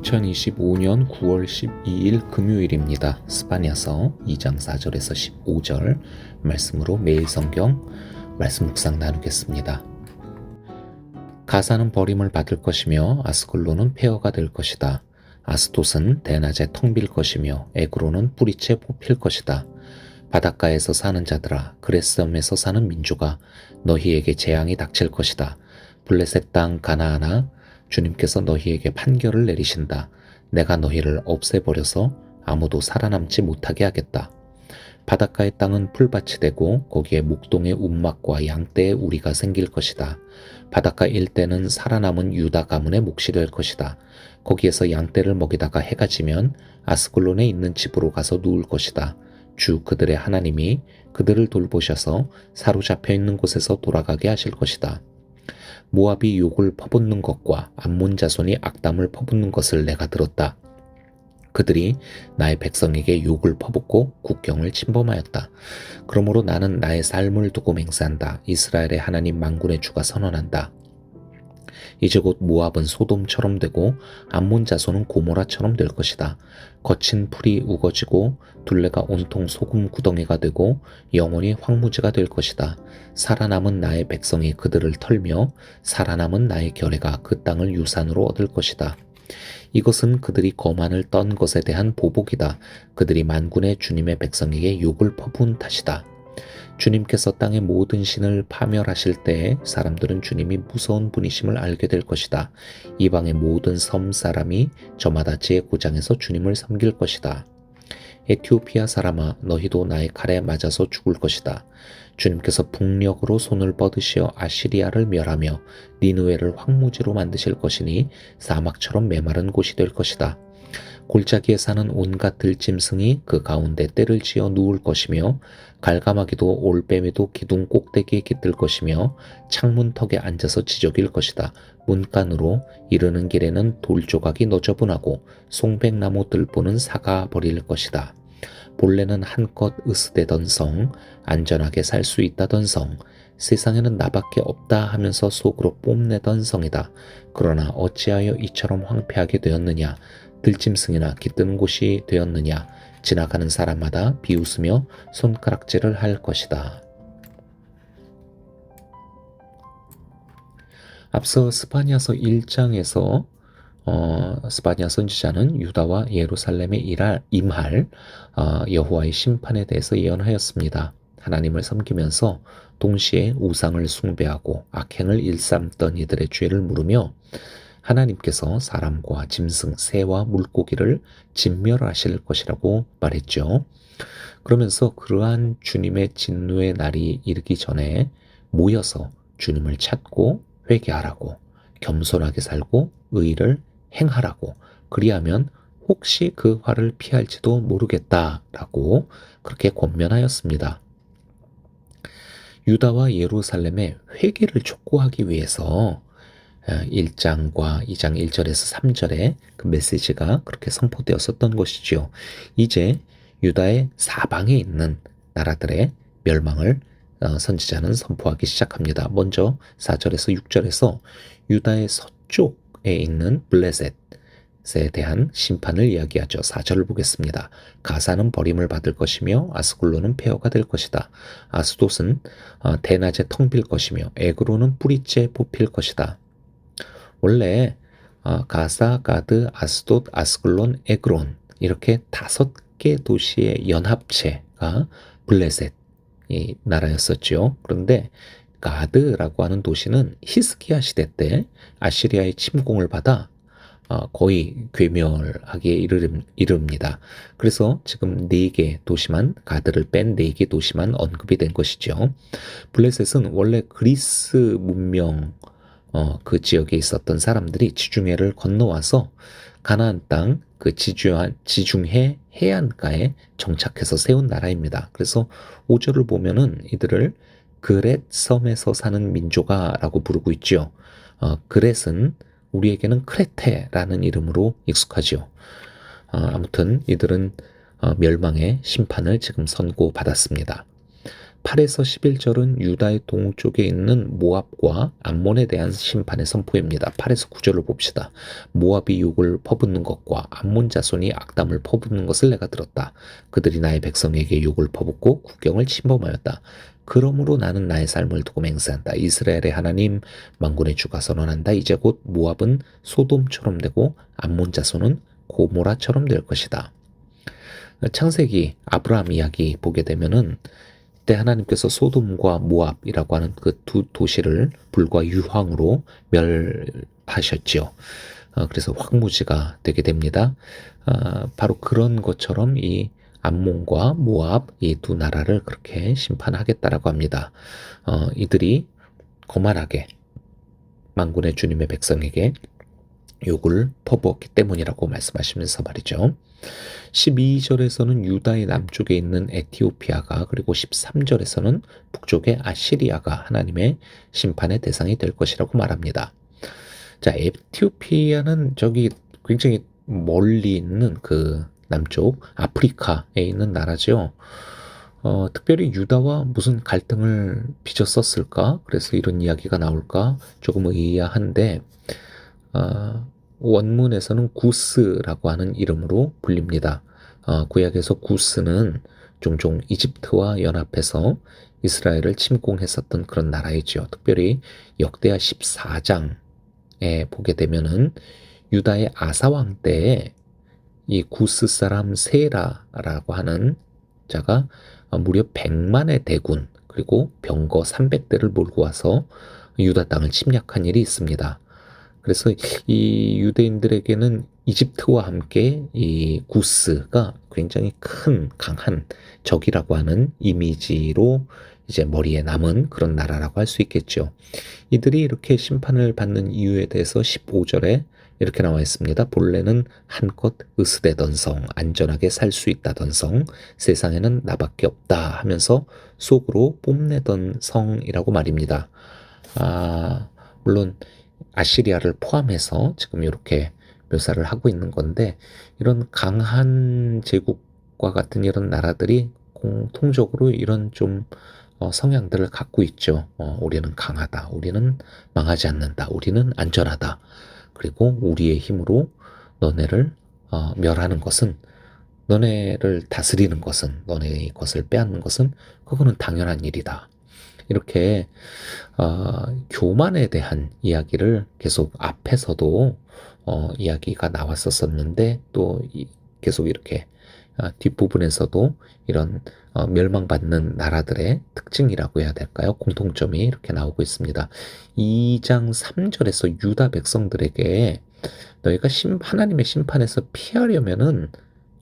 2025년 9월 12일 금요일입니다. 스바냐서 2장 4절에서 15절 말씀으로 매일 성경 말씀 묵상 나누겠습니다. 가사는 버림을 받을 것이며 아스글론은 폐허가 될 것이다. 아스돗은 대낮에 텅 빌 것이며 에그론은 뿌리채 뽑힐 것이다. 바닷가에서 사는 자들아, 그레스엄에서 사는 민족아, 너희에게 재앙이 닥칠 것이다. 블레셋 땅 가나안아, 주님께서 너희에게 판결을 내리신다. 내가 너희를 없애버려서 아무도 살아남지 못하게 하겠다. 바닷가의 땅은 풀밭이 되고 거기에 목동의 움막과 양떼의 우리가 생길 것이다. 바닷가 일대는 살아남은 유다 가문의 몫이 될 것이다. 거기에서 양떼를 먹이다가 해가 지면 아스글론에 있는 집으로 가서 누울 것이다. 주 그들의 하나님이 그들을 돌보셔서 사로잡혀 있는 곳에서 돌아가게 하실 것이다. 모압이 욕을 퍼붓는 것과 암몬 자손이 악담을 퍼붓는 것을 내가 들었다. 그들이 나의 백성에게 욕을 퍼붓고 국경을 침범하였다. 그러므로 나는 나의 삶을 두고 맹세한다. 이스라엘의 하나님 만군의 주가 선언한다. 이제 곧 모압은 소돔처럼 되고 암몬 자손은 고모라처럼 될 것이다. 거친 풀이 우거지고 둘레가 온통 소금 구덩이가 되고 영원히 황무지가 될 것이다. 살아남은 나의 백성이 그들을 털며 살아남은 나의 결혜가 그 땅을 유산으로 얻을 것이다. 이것은 그들이 거만을 떤 것에 대한 보복이다. 그들이 만군의 주님의 백성에게 욕을 퍼부은 탓이다. 주님께서 땅의 모든 신을 파멸하실 때에 사람들은 주님이 무서운 분이심을 알게 될 것이다. 이방의 모든 섬 사람이 저마다 제 고장에서 주님을 섬길 것이다. 에티오피아 사람아, 너희도 나의 칼에 맞아서 죽을 것이다. 주님께서 북녘으로 손을 뻗으시어 아시리아를 멸하며 니느웨를 황무지로 만드실 것이니 사막처럼 메마른 곳이 될 것이다. 골짜기에 사는 온갖 들짐승이 그 가운데 떼를 지어 누울 것이며 갈가마귀도 올빼미도 기둥 꼭대기에 깃들 것이며 창문턱에 앉아서 지저귀일 것이다. 문간으로 이르는 길에는 돌조각이 너저분하고 송백나무 들보는 사가 버릴 것이다. 본래는 한껏 으스대던 성, 안전하게 살 수 있다던 성, 세상에는 나밖에 없다 하면서 속으로 뽐내던 성이다. 그러나 어찌하여 이처럼 황폐하게 되었느냐? 들짐승이나 깃드는 곳이 되었느냐? 지나가는 사람마다 비웃으며 손가락질을 할 것이다. 앞서 스바냐서 1장에서 스바냐 선지자는 유다와 예루살렘에 임할 여호와의 심판에 대해서 예언하였습니다. 하나님을 섬기면서 동시에 우상을 숭배하고 악행을 일삼던 이들의 죄를 물으며 하나님께서 사람과 짐승, 새와 물고기를 진멸하실 것이라고 말했죠. 그러면서 그러한 주님의 진노의 날이 이르기 전에 모여서 주님을 찾고 회개하라고, 겸손하게 살고 의를 행하라고, 그리하면 혹시 그 화를 피할지도 모르겠다라고 그렇게 권면하였습니다. 유다와 예루살렘의 회개를 촉구하기 위해서 1장과 2장 1절에서 3절에 그 메시지가 그렇게 선포되었었던 것이지요. 이제 유다의 사방에 있는 나라들의 멸망을 선지자는 선포하기 시작합니다. 먼저 4절에서 6절에서 유다의 서쪽에 있는 블레셋에 대한 심판을 이야기하죠. 4절을 보겠습니다. 가사는 버림을 받을 것이며 아스글론은 폐허가 될 것이다. 아스돗은 대낮에 텅 빌 것이며 에그론은 뿌리째 뽑힐 것이다. 원래 가사, 가드, 아스돗, 아스글론, 에그론 이렇게 5개 도시의 연합체가 블레셋 이 나라였었죠. 그런데 가드라고 하는 도시는 히스기야 시대 때 아시리아의 침공을 받아 거의 괴멸하기에 이릅니다. 그래서 지금 4개 도시만, 가드를 뺀 4개 도시만 언급이 된 것이죠. 블레셋은 원래 그리스 문명 그 지역에 있었던 사람들이 지중해를 건너와서 가나안 땅 그 지중해 해안가에 정착해서 세운 나라입니다. 그래서 5절을 보면은 이들을 그렛 섬에서 사는 민족아라고 부르고 있죠. 그렛은 우리에게는 크레테라는 이름으로 익숙하죠. 아무튼 이들은 멸망의 심판을 지금 선고받았습니다. 8에서 11절은 유다의 동쪽에 있는 모압과 암몬에 대한 심판의 선포입니다. 8에서 9절을 봅시다. 모압이 욕을 퍼붓는 것과 암몬 자손이 악담을 퍼붓는 것을 내가 들었다. 그들이 나의 백성에게 욕을 퍼붓고 국경을 침범하였다. 그러므로 나는 나의 삶을 두고 맹세한다. 이스라엘의 하나님 만군의 주가 선언한다. 이제 곧 모압은 소돔처럼 되고 암몬 자손은 고모라처럼 될 것이다. 창세기 아브라함 이야기 보게 되면은 그때 하나님께서 소돔과 모압이라고 하는 그 두 도시를 불과 유황으로 멸하셨지요. 그래서 황무지가 되게 됩니다. 바로 그런 것처럼 이 암몬과 모압 이 두 나라를 그렇게 심판하겠다라고 합니다. 이들이 거만하게 만군의 주님의 백성에게 욕을 퍼부었기 때문이라고 말씀하시면서 말이죠. 12절에서는 유다의 남쪽에 있는 에티오피아가, 그리고 13절에서는 북쪽의 아시리아가 하나님의 심판의 대상이 될 것이라고 말합니다. 자, 에티오피아는 저기 굉장히 멀리 있는 그 남쪽 아프리카에 있는 나라죠. 특별히 유다와 무슨 갈등을 빚었었을까? 그래서 이런 이야기가 나올까? 조금 의아한데, 원문에서는 구스라고 하는 이름으로 불립니다. 구약에서 구스는 종종 이집트와 연합해서 이스라엘을 침공했었던 그런 나라이지요. 특별히 역대하 14장에 보게 되면은 유다의 아사왕 때에 이 구스 사람 세라라고 하는 자가 무려 100만의 대군 그리고 병거 300대를 몰고 와서 유다 땅을 침략한 일이 있습니다. 그래서 이 유대인들에게는 이집트와 함께 이 구스가 굉장히 큰 강한 적이라고 하는 이미지로 이제 머리에 남은 그런 나라라고 할 수 있겠죠. 이들이 이렇게 심판을 받는 이유에 대해서 15절에 이렇게 나와 있습니다. 본래는 한껏 으스대던 성, 안전하게 살 수 있다던 성, 세상에는 나밖에 없다 하면서 속으로 뽐내던 성이라고 말입니다. 물론 아시리아를 포함해서 지금 이렇게 묘사를 하고 있는 건데, 이런 강한 제국과 같은 이런 나라들이 공통적으로 이런 좀 성향들을 갖고 있죠. 우리는 강하다, 우리는 망하지 않는다, 우리는 안전하다, 그리고 우리의 힘으로 너네를 멸하는 것은, 너네를 다스리는 것은, 너네의 것을 빼앗는 것은 그거는 당연한 일이다. 이렇게 교만에 대한 이야기를 계속 앞에서도 이야기가 나왔었는데, 또 계속 이렇게 뒷부분에서도 이런 멸망받는 나라들의 특징이라고 해야 될까요? 공통점이 이렇게 나오고 있습니다. 2장 3절에서 유다 백성들에게 너희가 하나님의 심판에서 피하려면은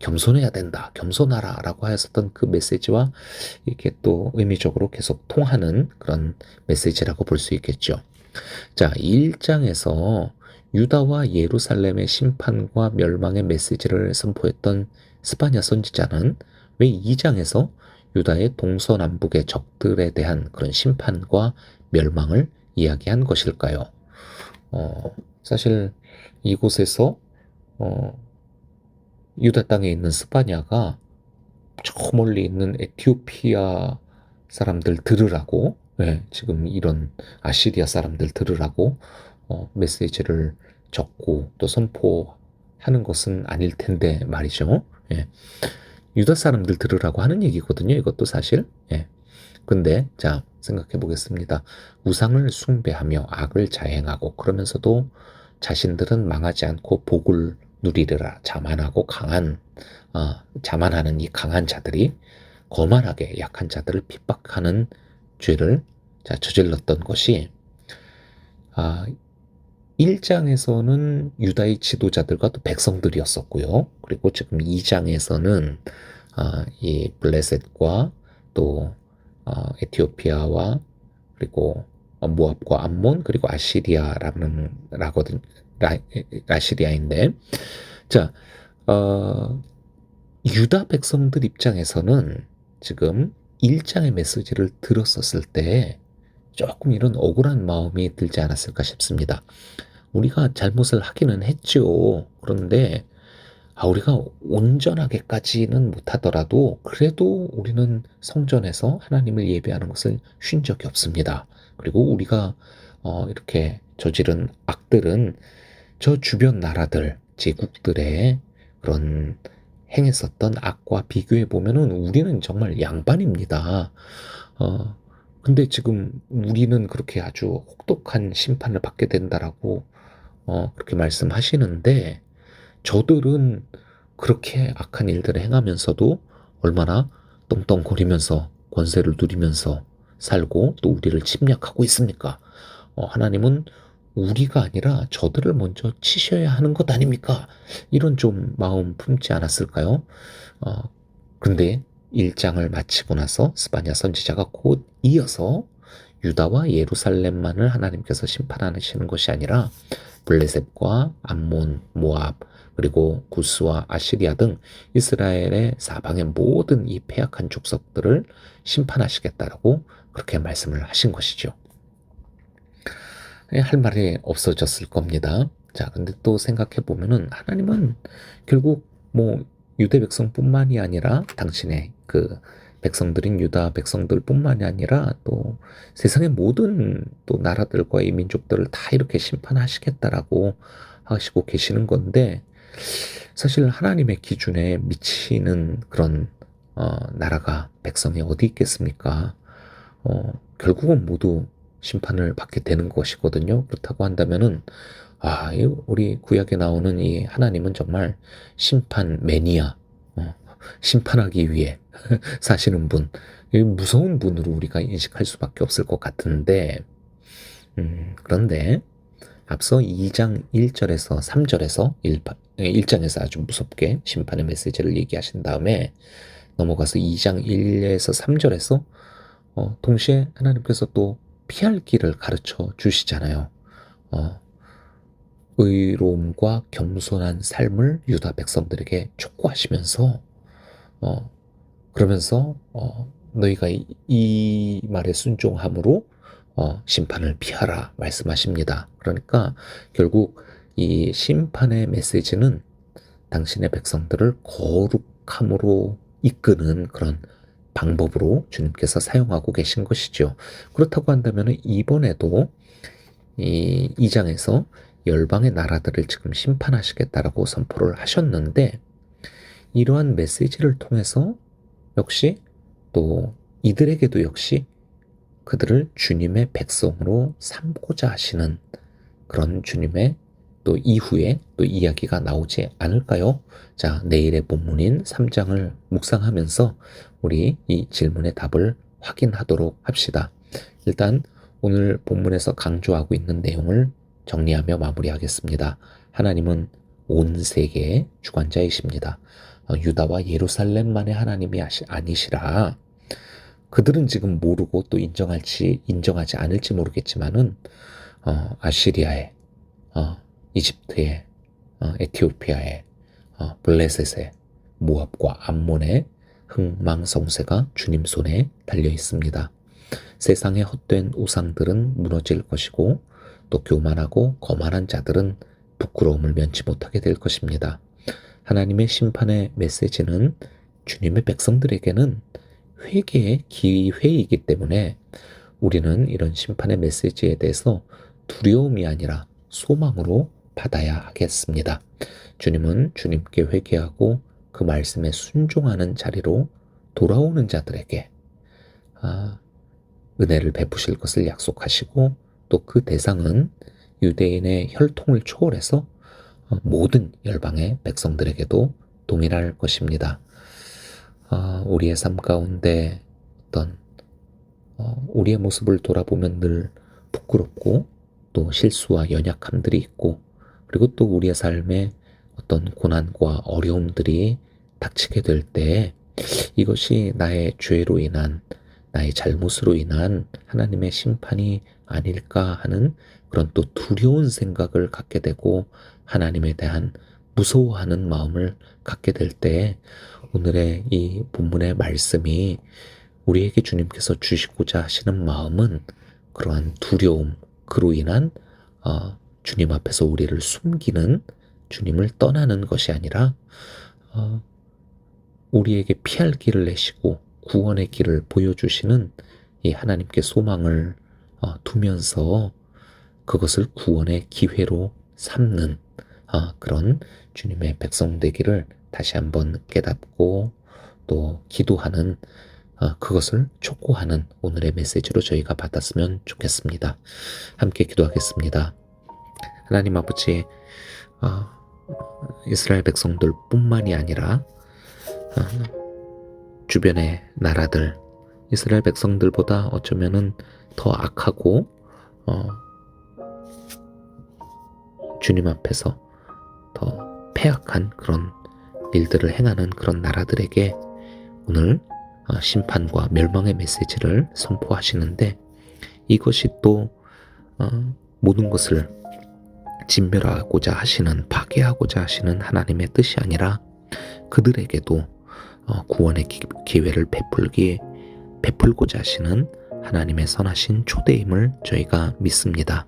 겸손해야 된다, 겸손하라 라고 하였었던 그 메시지와 이렇게 또 의미적으로 계속 통하는 그런 메시지라고 볼 수 있겠죠. 자, 1장에서 유다와 예루살렘의 심판과 멸망의 메시지를 선포했던 스바냐 선지자는 왜 2장에서 유다의 동서남북의 적들에 대한 그런 심판과 멸망을 이야기한 것일까요? 사실 이곳에서 유다 땅에 있는 스바냐가 저 멀리 있는 에티오피아 사람들 들으라고, 지금 이런 아시리아 사람들 들으라고 메시지를 적고 또 선포하는 것은 아닐 텐데 말이죠. 유다 사람들 들으라고 하는 얘기거든요. 이것도 사실. 근데 자, 생각해 보겠습니다. 우상을 숭배하며 악을 자행하고 그러면서도 자신들은 망하지 않고 복을 누리리라 자만하고 자만하는 이 강한 자들이 거만하게 약한 자들을 핍박하는 죄를 저질렀던 것이, 1장에서는 유다의 지도자들과 또 백성들이었었고요. 그리고 지금 2장에서는 이 블레셋과 또 에티오피아와 그리고 모압과 암몬 그리고 아시리아인데, 자, 유다 백성들 입장에서는 지금 1장의 메시지를 들었었을 때 조금 이런 억울한 마음이 들지 않았을까 싶습니다. 우리가 잘못을 하기는 했죠. 그런데 우리가 온전하게까지는 못하더라도 그래도 우리는 성전에서 하나님을 예배하는 것을 쉰 적이 없습니다. 그리고 우리가 이렇게 저지른 악들은 저 주변 나라들, 제국들의 그런 행했었던 악과 비교해 보면은 우리는 정말 양반입니다. 어, 근데 지금 우리는 그렇게 아주 혹독한 심판을 받게 된다라고 그렇게 말씀하시는데 저들은 그렇게 악한 일들을 행하면서도 얼마나 떵떵거리면서 권세를 누리면서 살고 또 우리를 침략하고 있습니까? 하나님은 우리가 아니라 저들을 먼저 치셔야 하는 것 아닙니까? 이런 좀 마음 품지 않았을까요? 어, 근데 1장을 마치고 나서 스바냐 선지자가 곧 이어서 유다와 예루살렘만을 하나님께서 심판하시는 것이 아니라 블레셋과 암몬, 모압, 그리고 구스와 아시리아 등 이스라엘의 사방의 모든 이 패악한 족속들을 심판하시겠다라고 그렇게 말씀을 하신 것이죠. 할 말이 없어졌을 겁니다. 자, 근데 또 생각해 보면은 하나님은 결국 뭐 유대 백성뿐만이 아니라 당신의 그 백성들인 유다 백성들뿐만이 아니라 또 세상의 모든 또 나라들과 이 민족들을 다 이렇게 심판하시겠다라고 하시고 계시는 건데 사실 하나님의 기준에 미치는 그런 나라가 백성이 어디 있겠습니까? 결국은 모두 심판을 받게 되는 것이거든요. 그렇다고 한다면은 우리 구약에 나오는 이 하나님은 정말 심판 매니아, 심판하기 위해 사시는 분, 이 무서운 분으로 우리가 인식할 수밖에 없을 것 같은데, 그런데 앞서 2장 1절에서 3절에서 1장에서 아주 무섭게 심판의 메시지를 얘기하신 다음에 넘어가서 2장 1에서 3절에서 동시에 하나님께서 또 피할 길을 가르쳐 주시잖아요. 어, 의로움과 겸손한 삶을 유다 백성들에게 촉구하시면서 그러면서 너희가 이 말에 순종함으로 심판을 피하라 말씀하십니다. 그러니까 결국 이 심판의 메시지는 당신의 백성들을 거룩함으로 이끄는 그런 방법으로 주님께서 사용하고 계신 것이죠. 그렇다고 한다면 이번에도 이 2장에서 열방의 나라들을 지금 심판하시겠다라고 선포를 하셨는데 이러한 메시지를 통해서 역시 또 이들에게도 역시 그들을 주님의 백성으로 삼고자 하시는 그런 주님의 또 이후에 또 이야기가 나오지 않을까요? 자, 내일의 본문인 3장을 묵상하면서 우리 이 질문의 답을 확인하도록 합시다. 일단 오늘 본문에서 강조하고 있는 내용을 정리하며 마무리하겠습니다. 하나님은 온 세계의 주관자이십니다. 유다와 예루살렘만의 하나님이 아니시라. 그들은 지금 모르고 또 인정하지 않을지 모르겠지만은 아시리아의 이집트의 에티오피아의 블레셋의 모압과 암몬의 흥망성쇠가 주님 손에 달려 있습니다. 세상의 헛된 우상들은 무너질 것이고 또 교만하고 거만한 자들은 부끄러움을 면치 못하게 될 것입니다. 하나님의 심판의 메시지는 주님의 백성들에게는 회개의 기회이기 때문에 우리는 이런 심판의 메시지에 대해서 두려움이 아니라 소망으로 받아야 하겠습니다. 주님은 주님께 회개하고 그 말씀에 순종하는 자리로 돌아오는 자들에게 은혜를 베푸실 것을 약속하시고 또 그 대상은 유대인의 혈통을 초월해서 모든 열방의 백성들에게도 동일할 것입니다. 우리의 삶 가운데 어떤 우리의 모습을 돌아보면 늘 부끄럽고 또 실수와 연약함들이 있고 그리고 또 우리의 삶에 어떤 고난과 어려움들이 닥치게 될 때 이것이 나의 죄로 인한 나의 잘못으로 인한 하나님의 심판이 아닐까 하는 그런 또 두려운 생각을 갖게 되고 하나님에 대한 무서워하는 마음을 갖게 될 때 오늘의 이 본문의 말씀이 우리에게 주님께서 주시고자 하시는 마음은 그러한 두려움, 그로 인한 주님 앞에서 우리를 숨기는 주님을 떠나는 것이 아니라 어, 우리에게 피할 길을 내시고 구원의 길을 보여주시는 이 하나님께 소망을 두면서 그것을 구원의 기회로 삼는 그런 주님의 백성 되기를 다시 한번 깨닫고 또 기도하는 그것을 촉구하는 오늘의 메시지로 저희가 받았으면 좋겠습니다. 함께 기도하겠습니다. 하나님 아버지, 이스라엘 백성들 뿐만이 아니라 주변의 나라들, 이스라엘 백성들보다 어쩌면은 더 악하고 주님 앞에서 더 패악한 그런 일들을 행하는 그런 나라들에게 오늘 심판과 멸망의 메시지를 선포하시는데, 이것이 또 모든 것을 진멸하고자 하시는, 파괴하고자 하시는 하나님의 뜻이 아니라 그들에게도 구원의 기회를 베풀고자 하시는 하나님의 선하신 초대임을 저희가 믿습니다.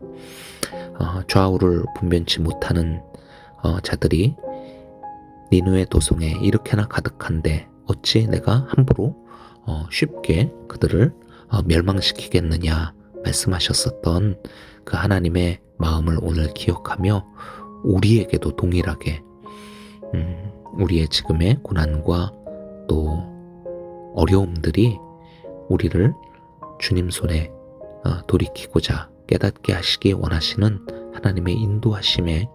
좌우를 분변치 못하는 자들이 니누의 도성에 이렇게나 가득한데 어찌 내가 함부로 쉽게 그들을 멸망시키겠느냐 말씀하셨었던 그 하나님의 마음을 오늘 기억하며 우리에게도 동일하게 우리의 지금의 고난과 또 어려움들이 우리를 주님 손에 돌이키고자 깨닫게 하시기 원하시는 하나님의 인도하심에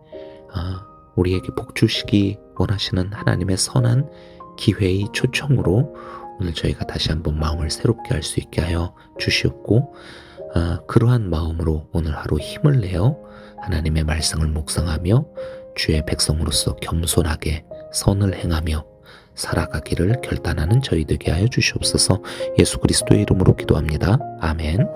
우리에게 복 주시기 원하시는 하나님의 선한 기회의 초청으로 오늘 저희가 다시 한번 마음을 새롭게 할 수 있게 하여 주시옵고, 그러한 마음으로 오늘 하루 힘을 내어 하나님의 말씀을 묵상하며 주의 백성으로서 겸손하게 선을 행하며 살아가기를 결단하는 저희 되게 하여 주시옵소서. 예수 그리스도의 이름으로 기도합니다. 아멘.